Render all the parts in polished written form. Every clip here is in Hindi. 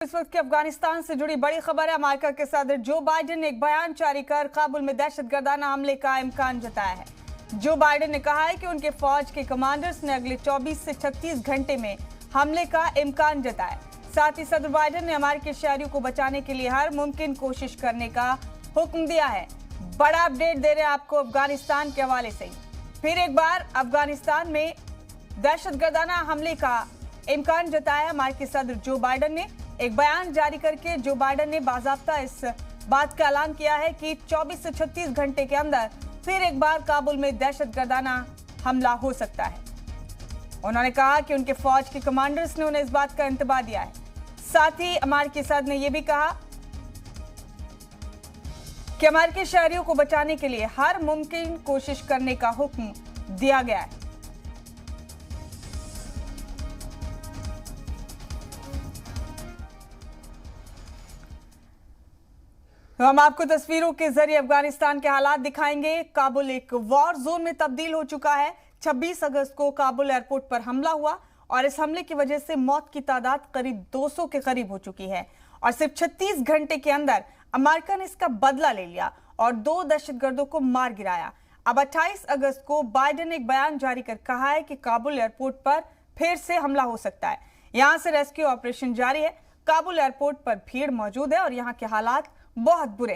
इस वक्त की अफगानिस्तान से जुड़ी बड़ी खबर है। अमेरिका के सदर जो बाइडेन ने एक बयान जारी कर काबुल में दहशतगर्दाना हमले का इम्कान जताया है। जो बाइडेन ने कहा है कि उनके फौज के कमांडर्स ने अगले 24 से 36 घंटे में हमले का इम्कान जताया। साथ ही सदर बाइडेन ने अमेरिकी शहरियों को बचाने के लिए हर मुमकिन कोशिश करने का हुक्म दिया है। बड़ा अपडेट दे रहे हैं आपको अफगानिस्तान के हवाले से। फिर एक बार अफगानिस्तान में दहशतगर्दाना हमले का इम्कान जताया अमेरिकी सदर जो बाइडेन ने। एक बयान जारी करके जो बाइडेन ने बाज़ाब्ता इस बात का ऐलान किया है कि 24 से 36 घंटे के अंदर फिर एक बार काबुल में दहशतगर्दाना हमला हो सकता है। उन्होंने कहा कि उनके फौज के कमांडर्स ने उन्हें इस बात का इंतबाह दिया है। साथ ही अमेरिकी सदर ने यह भी कहा कि अमेरिकी शहरियों को बचाने के लिए हर मुमकिन कोशिश करने का हुक्म दिया गया है। तो हम आपको तस्वीरों के जरिए अफगानिस्तान के हालात दिखाएंगे। काबुल एक वॉर जोन में तब्दील हो चुका है। 26 अगस्त को काबुल एयरपोर्ट पर हमला हुआ और इस हमले की वजह से मौत की तादाद करीब 200 के करीब हो चुकी है और सिर्फ 36 घंटे के अंदर अमेरिका ने इसका बदला ले लिया और 2 दहशतगर्दों को मार गिराया। अब 28 अगस्त को बाइडेन ने एक बयान जारी कर कहा है कि काबुल एयरपोर्ट पर फिर से हमला हो सकता है। यहां से रेस्क्यू ऑपरेशन जारी है। काबुल एयरपोर्ट पर भीड़ मौजूद है और यहाँ के हालात बहुत बुरे।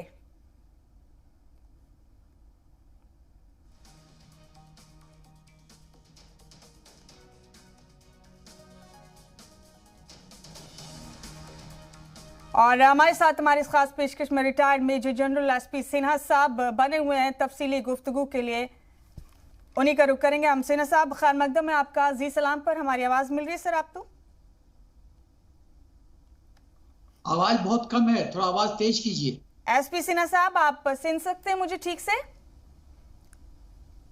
और हमारे साथ हमारी इस खास पेशकश में retired major general SP Sinha साहब बने हुए हैं तफसीली गुफ्तगू के लिए। उन्हीं का रुख करेंगे हम। सिन्हा साहब, खैर मकदम है आपका। जी सलाम पर हमारी आवाज मिल रही है सर आपको? आवाज बहुत कम है, थोड़ा आवाज तेज कीजिए। एसपी सिन्हा साहब, आप सुन सकते हैं मुझे ठीक से?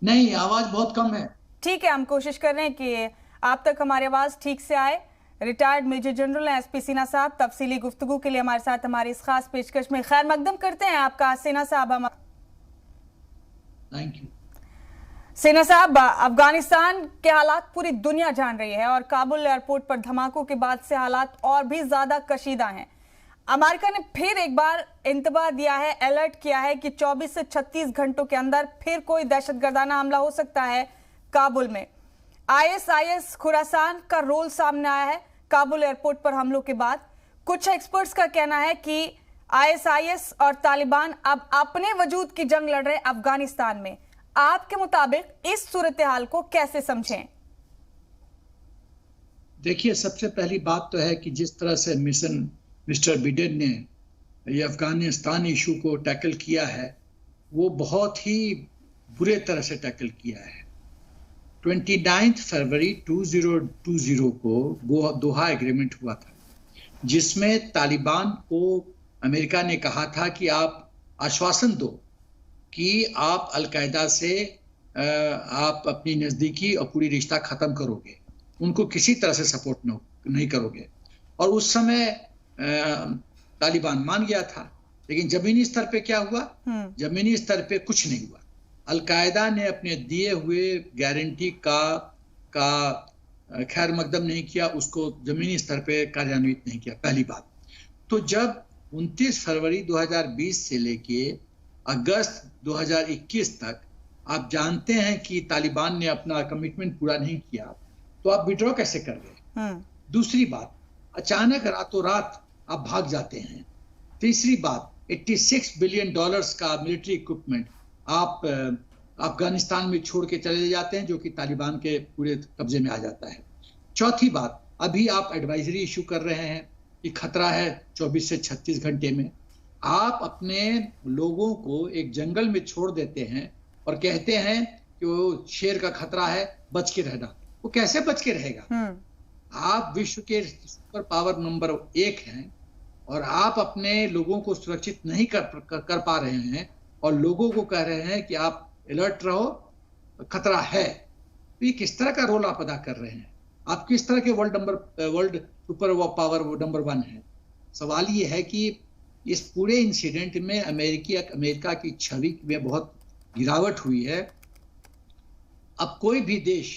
नहीं, आवाज बहुत कम है। ठीक है, हम कोशिश कर रहे हैं कि आप तक हमारी आवाज ठीक से आए। Retired major general SP Sinha साहब तफसीली गुफ्तगू के लिए हमारे साथ हमारी इस खास पेशकश में। खैर मकदम करते हैं आपका सिन्हा साहब। हम थैंक यू। सिन्हा साहब, अफगानिस्तान के हालात पूरी दुनिया जान रही है और काबुल एयरपोर्ट पर धमाकों के बाद से हालात और भी ज्यादा कशीदा हैं। अमेरिका ने फिर एक बार इंतबाह दिया है, अलर्ट किया है कि 24 से 36 घंटों के अंदर फिर कोई दहशतगर्दाना हमला हो सकता है काबुल में। आईएसआईएस खुरासान का रोल सामने आया है काबुल एयरपोर्ट पर हमलों के बाद। कुछ एक्सपर्ट्स का कहना है कि आईएसआईएस और तालिबान अब अपने वजूद की जंग लड़ रहे अफगानिस्तान में। आपके मुताबिक इस सूरत हाल को कैसे समझें? देखिए, सबसे पहली बात तो है कि जिस तरह से मिस्टर बिडेन ने ये अफगानिस्तान इशू को टैकल किया है वो बहुत ही बुरे तरह से टैकल किया है। 29 फरवरी 2020 को दोहा एग्रीमेंट हुआ था जिसमें तालिबान को अमेरिका ने कहा था कि आप आश्वासन दो कि आप अलकायदा से आप अपनी नज़दीकी और पूरी रिश्ता ख़त्म करोगे, उनको किसी तरह से सपोर्ट नहीं करोगे। और उस समय तालिबान मान गया था, लेकिन जमीनी स्तर पे क्या हुआ? जमीनी स्तर पे कुछ नहीं हुआ। अलकायदा ने अपने दिए हुए गारंटी का खैर मकदम नहीं किया, उसको जमीनी स्तर पे कार्यान्वित नहीं किया। पहली बात तो जब 29 फरवरी 2020 से लेके अगस्त 2021 तक आप जानते हैं कि तालिबान ने अपना कमिटमेंट पूरा नहीं किया, तो आप विड्रॉ कैसे कर गए? दूसरी बात, अचानक रातों रात आप भाग जाते हैं। तीसरी बात, 86 बिलियन डॉलर्स का मिलिट्री इक्विपमेंट आप अफगानिस्तान में छोड़ के चले जाते हैं जो कि तालिबान के पूरे कब्जे में आ जाता है। चौथी बात, अभी आप एडवाइजरी इशू कर रहे हैं कि खतरा है 24 से 36 घंटे में। आप अपने लोगों को एक जंगल में छोड़ देते हैं और कहते हैं कि वो शेर का खतरा है, बच के रहना। वो कैसे बच के रहेगा? आप विश्व के सुपर पावर नंबर 1 हैं और आप अपने लोगों को सुरक्षित नहीं कर पा रहे हैं और लोगों को कह रहे हैं कि आप अलर्ट रहो, खतरा है। तो ये किस तरह का रोल आप अदा कर रहे हैं? आप किस तरह के वर्ल्ड सुपर पावर नंबर 1 है? सवाल ये है कि इस पूरे इंसिडेंट में अमेरिका की छवि में बहुत गिरावट हुई है। अब कोई भी देश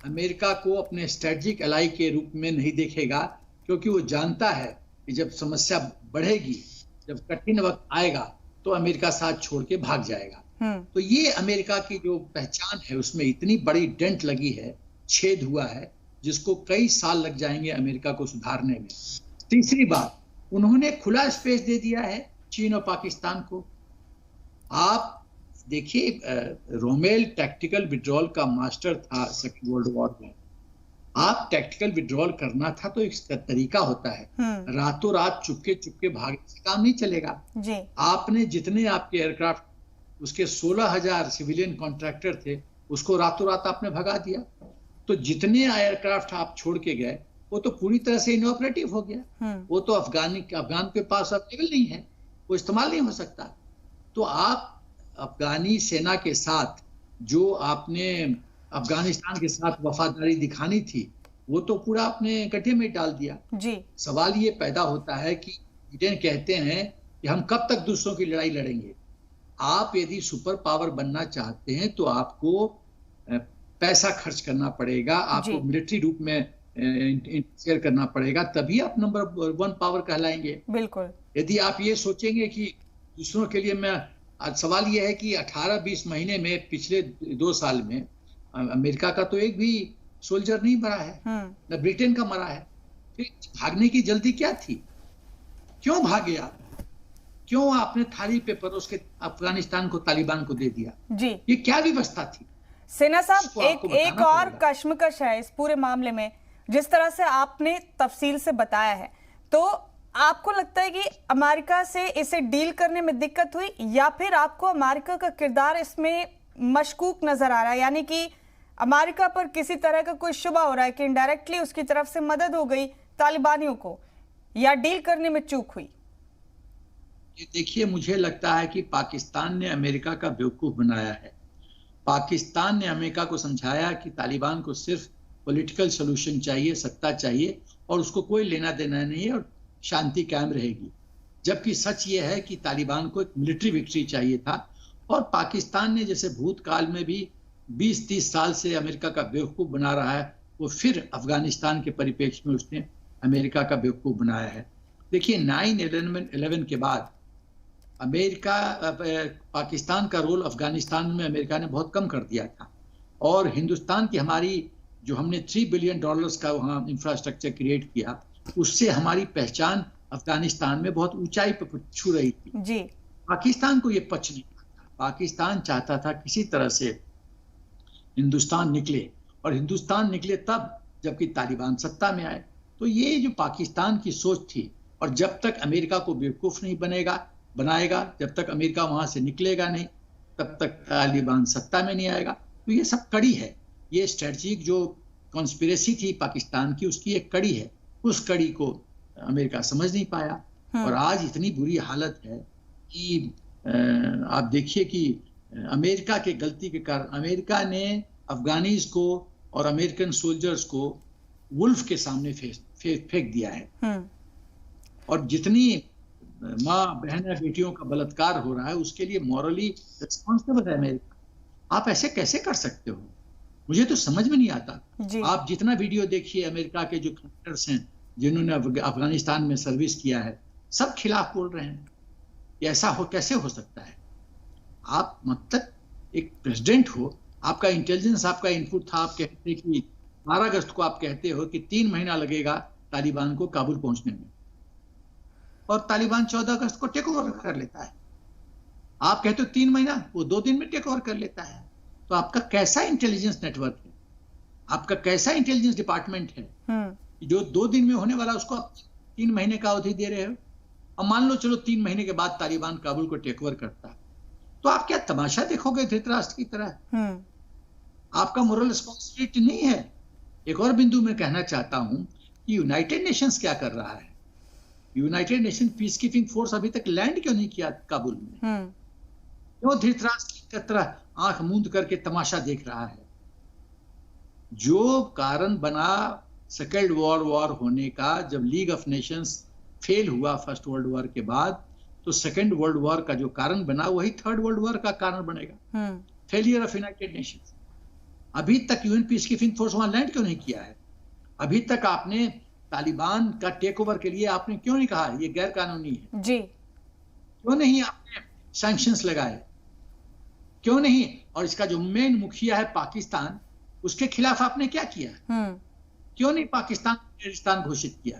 अमेरिका को अपने स्ट्रेटेजिक एलाई के रूप में नहीं देखेगा, क्योंकि वो जानता है कि जब समस्या बढ़ेगी, जब कठिन वक्त आएगा तो अमेरिका साथ छोड़ के भाग जाएगा। तो ये अमेरिका की जो पहचान है उसमें इतनी बड़ी डेंट लगी है, छेद हुआ है, जिसको कई साल लग जाएंगे अमेरिका को सुधारने में। तीसरी बात, उन्होंने खुला स्पेस दे दिया है चीन और पाकिस्तान को। आप देखिए, रोमेल टैक्टिकल विड्रॉल का मास्टर था सेकेंड वर्ल्ड वॉर में। आप टैक्टिकल विड्रॉल करना था तो एक तरीका होता है, रातों रात चुपके चुपके भागने से काम नहीं चलेगा जी। आपने जितने आपके एयरक्राफ्ट, उसके 16,000 सिविलियन कॉन्ट्रैक्टर थे, उसको रातों रात आपने भगा दिया। तो जितने एयरक्राफ्ट आप छोड़ के गए वो तो पूरी तरह से इनऑपरेटिव हो गया। वो तो अफगान के पास अवेलेबल नहीं है, वो इस्तेमाल नहीं हो सकता। तो आप अफगानी सेना के साथ जो आपने अफगानिस्तान के साथ वफादारी दिखानी थी, वो तो पूरा आपने गड्ढे में डाल दिया जी। सवाल ये पैदा होता है कि बिडेन कहते हैं कि हम कब तक दूसरों की लड़ाई लड़ेंगे। आप यदि सुपर पावर बनना चाहते हैं तो आपको पैसा खर्च करना पड़ेगा, आपको मिलिट्री रूप में इंटरफेयर करना पड़ेगा, तभी आप नंबर 1 पावर कहलाएंगे। बिल्कुल। यदि आप ये सोचेंगे कि दूसरों के लिए मैं, आज सवाल ये है कि 18-20 महीने में, पिछले 2 साल में अमेरिका का तो एक भी सोल्जर नहीं मरा है, न ब्रिटेन का मरा है। फिर भागने की जल्दी क्या थी? क्यों भागे आप? क्यों आपने थाली पे परोस के अफगानिस्तान को तालिबान को दे दिया जी? ये क्या व्यवस्था थी? सेना साहब, एक और कश्मकश है इस पूरे मामले में, जिस तरह से आपने तफसील से बताया है, तो आपको लगता है कि अमेरिका से इसे डील करने में दिक्कत हुई, या फिर आपको अमेरिका का किरदार इसमें मशकूक नजर आ रहा है, यानी कि अमेरिका पर किसी तरह का कोई शुबा हो रहा है कि इनडायरेक्टली उसकी तरफ से मदद हो गई तालिबानियों को, या डील करने में चूक हुई? ये देखिए, मुझे लगता है कि पाकिस्तान ने अमेरिका का बेवकूफ बनाया है। पाकिस्तान ने अमेरिका को समझाया कि तालिबान को सिर्फ पॉलिटिकल सोल्यूशन चाहिए, सत्ता चाहिए, और उसको कोई लेना देना नहीं है और शांति कायम रहेगी। जबकि सच ये है कि तालिबान को एक मिलिट्री विक्ट्री चाहिए था, और पाकिस्तान ने जैसे भूतकाल में भी 20-30 साल से अमेरिका का बेवकूफ बना रहा है, वो फिर अफगानिस्तान के परिप्रेक्ष्य में उसने अमेरिका का बेवकूफ बनाया है। देखिए, 9/11 के बाद अमेरिका, पाकिस्तान का रोल अफगानिस्तान में अमेरिका ने बहुत कम कर दिया था, और हिंदुस्तान की हमारी जो हमने $3 बिलियन का वहाँ इंफ्रास्ट्रक्चर क्रिएट किया, उससे हमारी पहचान अफगानिस्तान में बहुत ऊंचाई पर छू रही थी जी। पाकिस्तान को ये पच नहीं था। पाकिस्तान चाहता था किसी तरह से हिंदुस्तान निकले, और हिंदुस्तान निकले तब जबकि तालिबान सत्ता में आए। तो ये जो पाकिस्तान की सोच थी, और जब तक अमेरिका को बेवकूफ नहीं बनाएगा, जब तक अमेरिका वहां से निकलेगा नहीं, तब तक तालिबान सत्ता में नहीं आएगा। तो ये सब कड़ी है, ये स्ट्रेटजिक जो कॉन्स्पिरेसी थी पाकिस्तान की, उसकी एक कड़ी है। उस कड़ी को अमेरिका समझ नहीं पाया, और आज इतनी बुरी हालत है कि आप देखिए कि अमेरिका के गलती के कारण अमेरिका ने अफगानीज को और अमेरिकन सोल्जर्स को वुल्फ के सामने फेंक दिया है। और जितनी माँ बहन या बेटियों का बलात्कार हो रहा है, उसके लिए मॉरली रिस्पॉन्सिबल है अमेरिका। आप ऐसे कैसे कर सकते हो? मुझे तो समझ में नहीं आता। आप जितना वीडियो देखिए, अमेरिका के जो कमांडर्स हैं जिन्होंने अफगानिस्तान में सर्विस किया है, सब खिलाफ बोल रहे हैं। ऐसा कैसे हो सकता है? आप मतलब एक प्रेसिडेंट हो, आपका इंटेलिजेंस, आपका इनपुट था, आप कहते कि 12 अगस्त को आप कहते हो कि 3 महीना लगेगा तालिबान को काबुल पहुंचने में, और तालिबान 14 अगस्त को टेक ओवर कर लेता है। आप कहते हो 3 महीना, वो 2 दिन में टेक ओवर कर लेता है। तो आपका कैसा इंटेलिजेंस नेटवर्क है? आपका कैसा इंटेलिजेंस डिपार्टमेंट है जो 2 दिन में होने वाला उसको आप 3 महीने का अवधि दे रहे हो? अब मान लो चलो 3 महीने के बाद तालिबान काबुल को टेक ओवर करता है, तो आप क्या तमाशा देखोगे धृतराष्ट्र की तरह? आपका मोरल रिस्पॉन्सिबिलिटी नहीं है। एक और बिंदु मैं कहना चाहता हूं कि यूनाइटेड नेशंस क्या कर रहा है। United nation peace keeping force अभी तक लैंड क्यों नहीं किया काबुल में? क्यों धृतराष्ट्र की तरह आंख मूंद करके तमाशा देख रहा है? जो कारण बना सेकेंड वर्ल्ड वॉर होने का, जब लीग ऑफ नेशंस फेल हुआ फर्स्ट वर्ल्ड वॉर के बाद, तो सेकेंड वर्ल्ड वॉर का जो कारण बना वही थर्ड वर्ल्ड वॉर का कारण बनेगा। Failure of United Nations. अभी तक यूएन पीस कीपिंग फोर्स वहां लैंड क्यों नहीं किया है? अभी तक आपने तालिबान का टेक ओवर के लिए आपने क्यों नहीं कहा ये गैर कानूनी है? जी, क्यों नहीं आपने सैंक्शंस लगाए? क्यों नहीं? और इसका जो मेन मुखिया है पाकिस्तान, उसके खिलाफ आपने क्या किया? क्यों नहीं पाकिस्तान टेररिस्तान घोषित किया?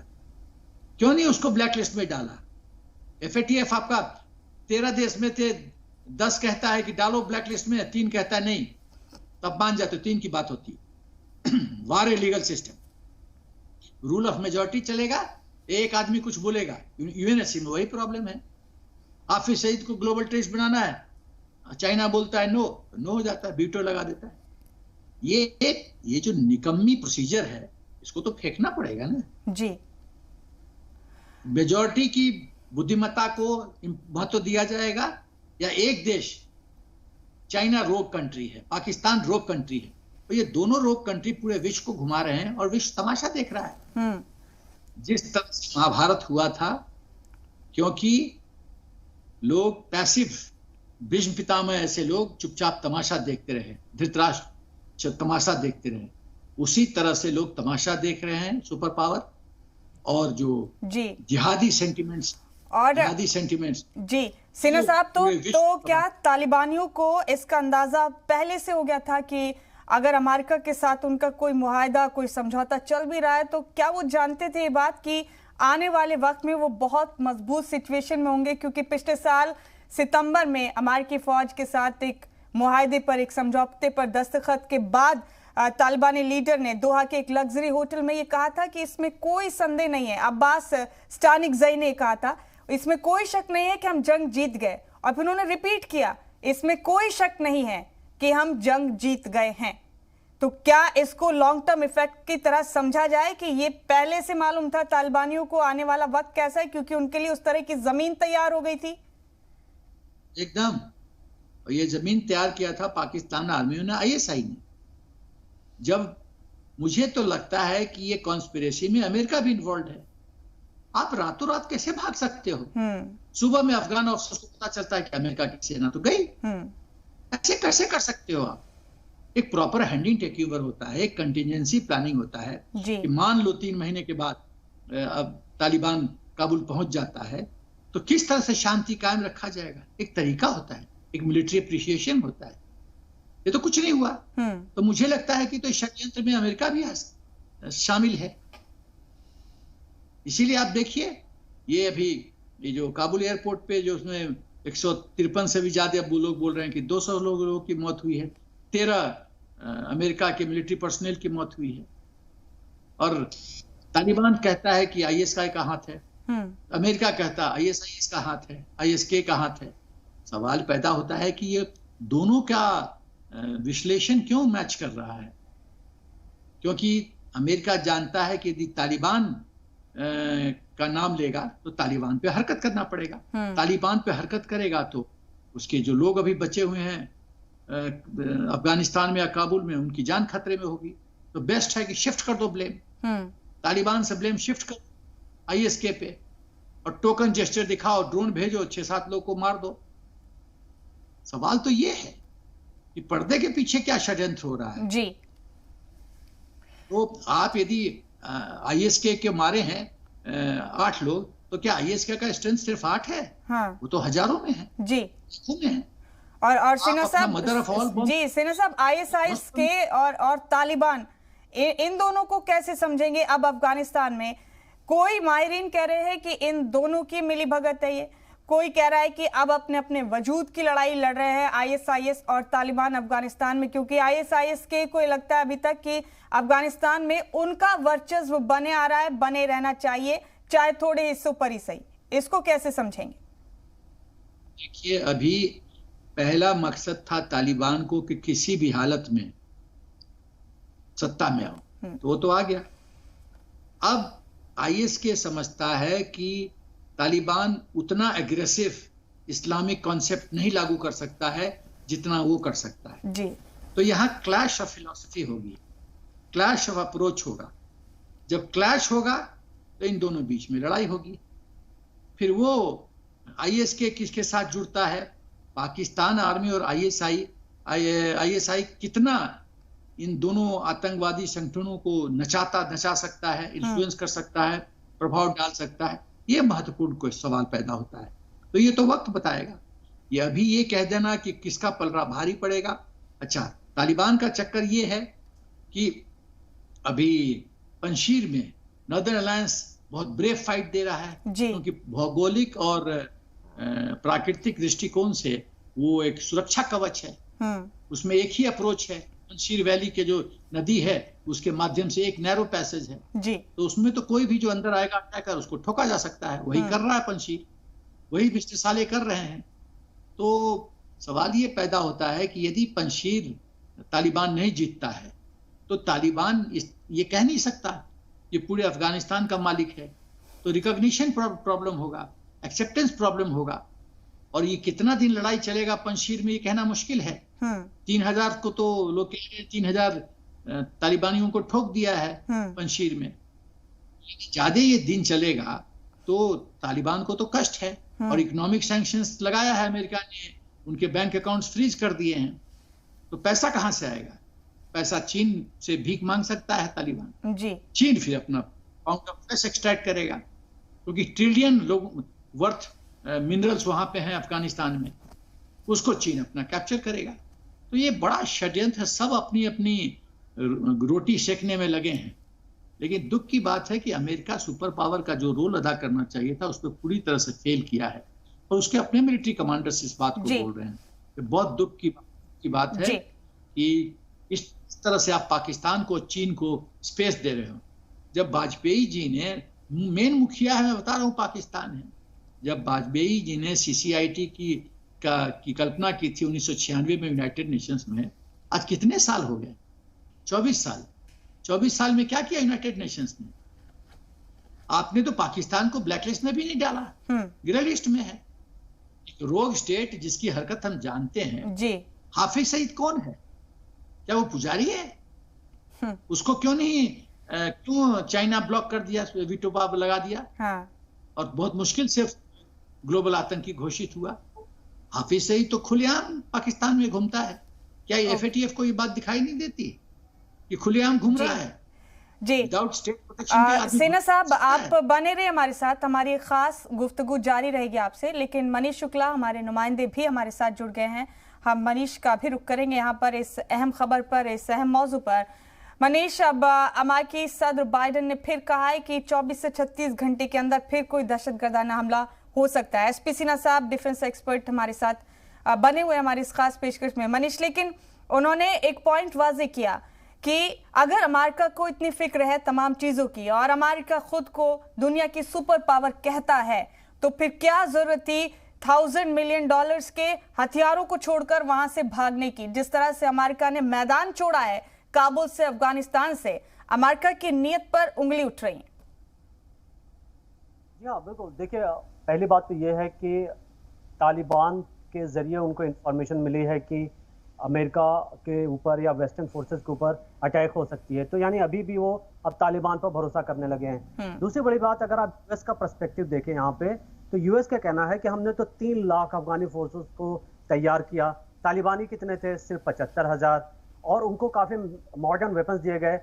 क्यों नहीं उसको ब्लैक लिस्ट में डाला? FATF आपका 13 देश में थे, 10 कहता है कि डालो ब्लैक लिस्ट में, 3 कहता है नहीं, तब मान जाते, 3 की बात होती। War a legal system, rule of majority चलेगा, एक आदमी कुछ बोलेगा। यूएनएससी में वही प्रॉब्लम है। हाफिज सईद को ग्लोबल टेररिस्ट बनाना है, चाइना बोलता है नो, नो हो जाता है, वीटो लगा देता है। ये जो निकम्मी प्रोसीजर है, इसको तो फेंकना पड़ेगा ना जी। मेजॉरिटी की बुद्धिमत्ता को महत्व दिया जाएगा, या एक देश, चाइना रोग कंट्री है, पाकिस्तान रोग कंट्री है, तो ये दोनों रोग कंट्री पूरे विश्व को घुमा रहे हैं और विश्व तमाशा देख रहा है। जिस तरह से महाभारत हुआ था, क्योंकि लोग पैसिव, भीष्म पितामह ऐसे लोग चुपचाप तमाशा देखते रहे, धृतराष्ट्र तमाशा देखते रहे, उसी तरह से लोग तमाशा देख रहे हैं सुपर पावर और जो जिहादी सेंटिमेंट्स जी। सिन्हा साहब, तो क्या तालिबानियों को इसका अंदाजा पहले से हो गया था कि अगर अमेरिका के साथ उनका कोई मुआहदा, कोई समझौता चल भी रहा है, तो क्या वो जानते थे ये बात कि आने वाले वक्त में वो बहुत मजबूत सिचुएशन में होंगे? क्योंकि पिछले साल सितंबर में अमेरिकी फौज के साथ एक मुआहदे पर, एक समझौते पर दस्तखत के बाद तालिबानी लीडर ने दोहा के एक लग्जरी होटल में ये कहा था कि इसमें कोई संदेह नहीं है, अब्बास स्टानिकज़ई ने कहा था, इसमें कोई शक नहीं है कि हम जंग जीत गए। और फिर उन्होंने रिपीट किया, इसमें कोई शक नहीं है कि हम जंग जीत गए हैं। तो क्या इसको लॉन्ग टर्म इफेक्ट की तरह समझा जाए कि ये पहले से मालूम था तालिबानियों को आने वाला वक्त कैसा है, क्योंकि उनके लिए उस तरह की जमीन तैयार हो गई थी? एकदम। ये जमीन तैयार किया था पाकिस्तान आर्मियों ने, ISI ने। जब मुझे तो लगता है कि ये कॉन्स्पिरेसी में अमेरिका भी इन्वॉल्व है। आप रातों रात कैसे भाग सकते हो? सुबह में अफगान ऑफिसर्स को पता चलता है कि अमेरिका की सेना तो गई। ऐसे कैसे कर सकते हो आप? एक प्रॉपर हैंडिंग टेक ओवर होता है, एक कंटिजेंसी प्लानिंग होता है कि मान लो 3 महीने के बाद अब तालिबान काबुल पहुंच जाता है, तो किस तरह से शांति कायम रखा जाएगा? एक तरीका होता है, एक मिलिट्री अप्रिसिएशन होता है। ये तो कुछ नहीं हुआ। तो मुझे लगता है कि तो षड्यंत्र में अमेरिका भी शामिल है। इसीलिए आप देखिए, ये अभी ये जो काबुल एयरपोर्ट पे जो उसमें 153 से भी ज्यादा अब लोग बोल रहे हैं कि 200 लोगों की मौत हुई है, 13 अमेरिका के मिलिट्री पर्सनल की मौत हुई है। और तालिबान कहता है कि ISI का हाथ है, अमेरिका कहता है ISIS का हाथ है, ISK का हाथ है। सवाल पैदा होता है कि ये दोनों का विश्लेषण क्यों मैच कर रहा है? क्योंकि अमेरिका जानता है कि यदि तालिबान का नाम लेगा तो तालिबान पे हरकत करना पड़ेगा। तालिबान पे हरकत करेगा तो उसके जो लोग अभी बचे हुए हैं अफगानिस्तान में या काबुल में, उनकी जान खतरे में होगी। तो बेस्ट है कि शिफ्ट कर दो ब्लेम, तालिबान से ब्लेम शिफ्ट कर ISK पे, और टोकन जेस्चर दिखाओ, ड्रोन भेजो, 6-7 लोग को मार दो। सवाल तो ये है कि पर्दे के पीछे क्या षड्यंत्र हो रहा है जी। तो आप यदि ISK के मारे हैं 8 लोग, तो क्या ISK का स्ट्रेंथ सिर्फ 8 है? वो तो हजारों में है जी, में है। और सिन्हा साहब जी, सिन्हा साहब, ISIS के और तालिबान, इन दोनों को कैसे समझेंगे? अब अफगानिस्तान में कोई माहिरीन कह रहे हैं कि इन दोनों की मिली भगत है, ये कोई कह रहा है कि अब अपने अपने वजूद की लड़ाई लड़ रहे हैं ISIS और तालिबान अफगानिस्तान में, क्योंकि ISIS के कोई लगता है अभी तक कि अफगानिस्तान में उनका वर्चस्व बने आ रहा है, बने रहना चाहिए, चाहे थोड़े हिस्सों पर ही सही। इसको कैसे समझेंगे? देखिए, अभी पहला मकसद था तालिबान को कि किसी भी हालत में सत्ता में आओ, तो वो तो आ गया। अब ISK समझता है कि तालिबान उतना एग्रेसिव इस्लामिक कॉन्सेप्ट नहीं लागू कर सकता है जितना वो कर सकता है जी। तो यहाँ क्लैश ऑफ फिलॉसफी होगी, क्लैश ऑफ अप्रोच होगा। जब क्लैश होगा तो इन दोनों बीच में लड़ाई होगी। फिर वो ISK किसके साथ जुड़ता है, पाकिस्तान आर्मी और ISI कितना इन दोनों आतंकवादी संगठनों को नचा सकता है, इन्फ्लुएंस कर सकता है, प्रभाव डाल सकता है, ये महत्वपूर्ण कोई सवाल पैदा होता है। तो ये तो वक्त बताएगा। ये अभी ये कह देना कि किसका पलड़ा भारी पड़ेगा। अच्छा, तालिबान का चक्कर ये है कि अभी पंशीर में नॉर्दर्न अलायंस बहुत ब्रेव फाइट दे रहा है, क्योंकि भौगोलिक और प्राकृतिक दृष्टिकोण से वो एक सुरक्षा कवच है। उसमें एक ही अप्रोच है, पंशीर वैली के जो नदी है उसके माध्यम से एक नैरो पैसेज है जी। तो उसमें तो कोई भी जो अंदर आएगा अटैकर उसको ठोका जा सकता है। वही कर रहा है पंशीर, वही मिस्टर साले कर रहे हैं। तो सवाल ये पैदा होता है कि यदि पंशीर तालिबान नहीं जीतता है तो तालिबान ये कह नहीं सकता ये पूरे अफगानिस्तान का मालिक है। तो रिकॉग्निशन प्रॉब्लम होगा, एक्सेप्टेंस प्रॉब्लम होगा, और ये कितना दिन लड़ाई चलेगा पंशीर में ये कहना मुश्किल है। 3000 को तो लोग कह रहे हैं 3000 तालिबानियों को ठोक दिया है पंशीर में। ज्यादा ये दिन चलेगा तो तालिबान को तो कष्ट है, और इकोनॉमिक सैंक्शंस लगाया है अमेरिका ने, उनके बैंक अकाउंट्स फ्रीज कर दिए हैं। तो पैसा कहां से आएगा? पैसा चीन से भीख मांग सकता है तालिबान जी। चीन फिर अपना पाउंड ऑफ फ्लेश एक्सट्रैक्ट करेगा, क्योंकि ट्रिलियन लोग वर्थ मिनरल्स वहां पे हैं अफगानिस्तान में, उसको चीन अपना कैप्चर करेगा। तो ये बड़ा षड्यंत्र है, सब अपनी अपनी रोटी सेकने में लगे हैं। लेकिन दुख की बात है कि अमेरिका सुपर पावर का जो रोल अदा करना चाहिए था उस पर पूरी तरह से फेल किया है, और उसके अपने मिलिट्री कमांडर्स इस बात को बोल रहे हैं। तो बहुत दुख की बात है कि इस तरह से आप पाकिस्तान को, चीन को स्पेस दे रहे हो। जब वाजपेयी जी ने, मेन मुखिया है, मैं बता रहा हूँ पाकिस्तान है, जब वाजपेयी जी ने CCIT की कल्पना की थी 1996 में यूनाइटेड नेशंस में, आज कितने साल हो गए? 24 साल। 24 साल में क्या किया यूनाइटेड नेशंस ने? आपने तो पाकिस्तान को ब्लैकलिस्ट में भी नहीं डाला, ग्रे लिस्ट में है। एक रोग स्टेट जिसकी हरकत हम जानते हैं जी। हाफिज सईद कौन है? क्या वो पुजारी है? उसको क्यों नहीं क्यों चाइना ब्लॉक कर दिया, वीटो पावर लगा दिया? और बहुत मुश्किल से ग्लोबल आतंकी घोषित हुआ। हाफिज सईद तो खुलेआम पाकिस्तान में घूमता है। क्या FATF को ये बात दिखाई नहीं देती कि खुलेआम घूम रहा है जी? Without state protection. सेना साहब, आप बने रहे हमारे साथ, हमारी खास गुफ्तगू जारी रहेगी आपसे। लेकिन मनीष शुक्ला हमारे नुमाइंदे भी हमारे साथ जुड़ गए हैं, हम मनीष का भी रुख करेंगे यहाँ पर इस अहम खबर पर, इस अहम मौजू पर। मनीष, अब अमेरिकी सदर बाइडेन ने फिर कहा है कि 24 से 36 घंटे के अंदर फिर कोई दहशतगर्दाना हमला हो सकता है। SP सिन्हा साहब डिफेंस एक्सपर्ट हमारे साथ बने हुए हमारी इस खास पेशकश में। मनीष, लेकिन उन्होंने एक पॉइंट वाजे किया कि अगर अमेरिका को इतनी फिक्र है तमाम चीजों की, और अमेरिका खुद को दुनिया की सुपर पावर कहता है, तो फिर क्या जरूरत थी $1000 मिलियन के हथियारों को छोड़कर वहां से भागने की? जिस तरह से अमेरिका ने मैदान छोड़ा है काबुल से, अफगानिस्तान से, अमेरिका की नीयत पर उंगली उठ रही है। जी हाँ, बिल्कुल। देखिए, पहली बात तो यह है कि तालिबान के जरिए उनको इंफॉर्मेशन मिली है कि अमेरिका के ऊपर या वेस्टर्न फोर्सेस के ऊपर अटैक हो सकती है, तो यानी अभी भी वो अब तालिबान पर भरोसा करने लगे हैं। दूसरी बड़ी बात, अगर आप US का पर्सपेक्टिव देखें यहाँ पे, तो US का कहना है कि हमने तो 3 लाख अफगानी फोर्सेस को तैयार किया, तालिबानी कितने थे? सिर्फ 75,000, और उनको काफी मॉडर्न वेपन्स दिए गए।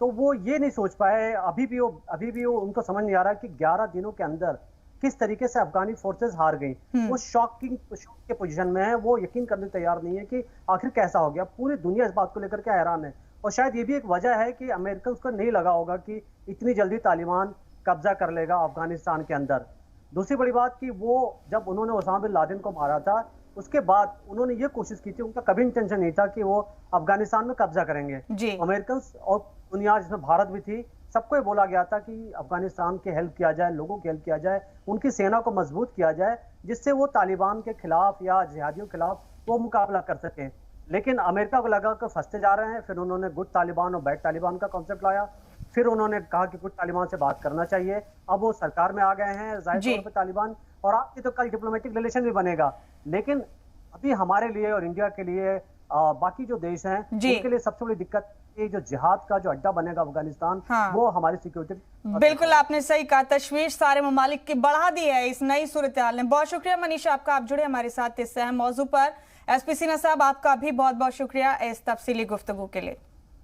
तो वो ये नहीं सोच पाए, अभी भी वो उनको समझ नहीं आ रहा कि 11 दिनों के अंदर किस तरीके से अफगानी फोर्सेस हार गई। वो शॉक के पोजीशन में है, वो यकीन करने तैयार नहीं है कि आखिर कैसा हो गया। पूरी दुनिया इस बात को लेकर के हैरान है, और शायद ये भी एक वजह है कि अमेरिकन को नहीं लगा होगा कि इतनी जल्दी तालिबान कब्जा कर लेगा अफगानिस्तान के अंदर। दूसरी बड़ी बात कि वो जब उन्होंने ओसामा बिन लादेन को मारा था, उसके बाद उन्होंने ये कोशिश की थी, उनका कभी इंटेंशन नहीं था कि वो अफगानिस्तान में कब्जा करेंगे। अमेरिकन और दुनिया जिसमें भारत भी थी, सबको ये बोला गया था कि अफगानिस्तान की हेल्प किया जाए, लोगों की हेल्प किया जाए, उनकी सेना को मजबूत किया जाए, जिससे वो तालिबान के खिलाफ या जिहादियों के खिलाफ वो मुकाबला कर सके। लेकिन अमेरिका को लगा कि फंसते जा रहे हैं, फिर उन्होंने गुड तालिबान और बैड तालिबान का कॉन्सेप्ट लाया। फिर उन्होंने कहा कि गुड तालिबान से बात करना चाहिए। अब वो सरकार में आ गए हैं जाहिर तौर पर तालिबान, और आपकी तो कल डिप्लोमेटिक रिलेशन भी बनेगा। लेकिन अभी हमारे लिए और इंडिया के लिए, बाकी जो देश हैं उनके लिए सबसे बड़ी दिक्कत ये जो जिहाद का जो अड्डा बनेगा अफगानिस्तान, वो हमारी सिक्योरिटी। बिल्कुल आपने सही कहा, तशवीश सारे ममालिक की बढ़ा दी है इस नई सूरत हाल ने। बहुत शुक्रिया मनीष आपका, आप जुड़े हमारे साथ इस अहम मौजू पर। SP सिन्हा साहब, आपका भी बहुत बहुत शुक्रिया इस तफसीली गुफ्तगू के लिए।